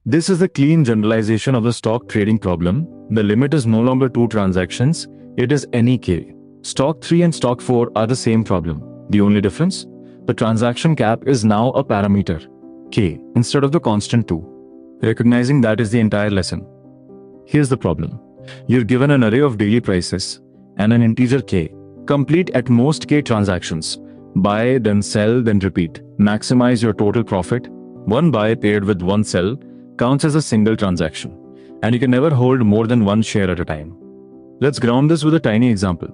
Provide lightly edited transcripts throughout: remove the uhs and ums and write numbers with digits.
This is a clean generalization of the stock trading problem. The limit is no longer 2 transactions, it is any K. Stock 3 and stock 4 are the same problem. The only difference? The transaction cap is now a parameter, K, instead of the constant 2. Recognizing that is the entire lesson. Here's the problem. You're given an array of daily prices and an integer K. Complete at most K transactions. Buy, then sell, then repeat. Maximize your total profit. One buy paired with one sell counts as a single transaction, and you can never hold more than one share at a time. Let's ground this with a tiny example.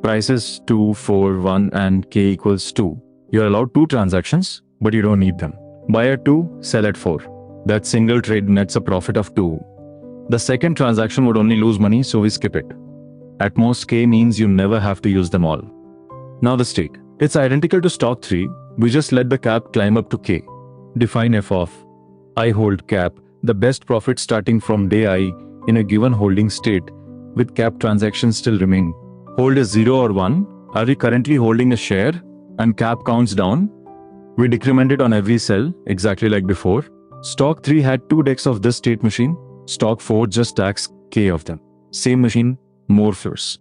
Prices 2, 4, 1 and K equals 2. You're allowed 2 transactions, but you don't need them. Buy at 2, sell at 4. That single trade nets a profit of 2. The second transaction would only lose money, so we skip it. At most, K means you never have to use them all. Now the stake. It's identical to stock 3, we just let the cap climb up to K. Define f of I hold cap, the best profit starting from day I in a given holding state, with cap transactions still remaining. Hold is 0 or 1. Are we currently holding a share and cap counts down? We decrement it on every sell, exactly like before. Stock 3 had 2 decks of this state machine. Stock 4 just stacks K of them. Same machine, more floors.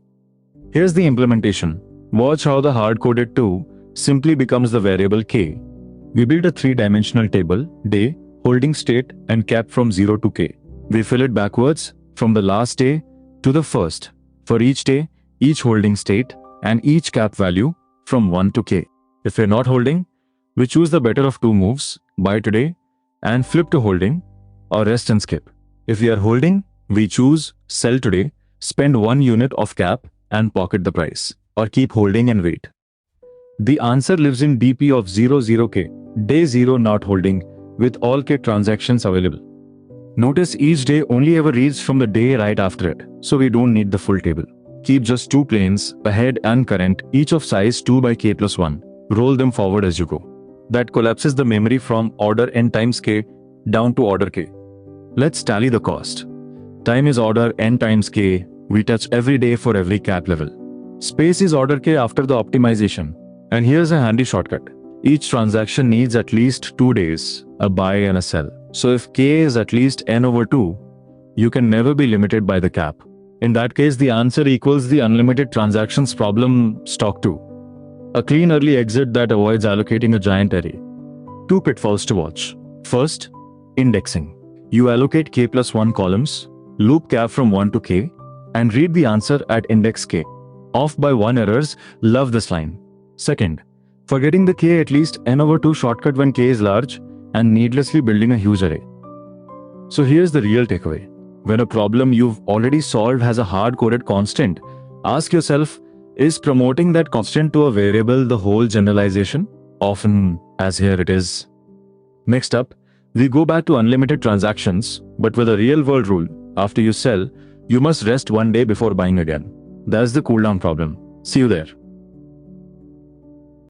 Here's the implementation. Watch how the hard-coded 2 simply becomes the variable K. We build a 3-dimensional table, day, holding state, and cap from 0 to K. We fill it backwards, from the last day to the first. For each day, each holding state, and each cap value from 1 to K. If we're not holding, we choose the better of 2 moves, buy today, and flip to holding, or rest and skip. If we are holding, we choose sell today, spend 1 unit of cap, and pocket the price, or keep holding and wait. The answer lives in DP of 00K, day 0 not holding, with all K transactions available. Notice each day only ever reads from the day right after it, so we don't need the full table. Keep just 2 planes, ahead and current, each of size 2 by K plus 1. Roll them forward as you go. That collapses the memory from order n times K down to order K. Let's tally the cost. Time is order n times K, we touch every day for every cap level. Space is order K after the optimization. And here's a handy shortcut. Each transaction needs at least 2 days, a buy and a sell. So if K is at least n over 2, you can never be limited by the cap. In that case, the answer equals the unlimited transactions problem, stock 2. A clean early exit that avoids allocating a giant array. 2 pitfalls to watch. First, indexing. You allocate K plus 1 columns, loop cap from 1 to K, and read the answer at index K. Off by 1 errors, love this line. Second, forgetting the K at least n over 2 shortcut when K is large and needlessly building a huge array. So here's the real takeaway. When a problem you've already solved has a hard-coded constant, ask yourself, is promoting that constant to a variable the whole generalization? Often, as here it is. Next up, we go back to unlimited transactions, but with a real-world rule. After you sell, you must rest 1 day before buying again. That's the cooldown problem. See you there.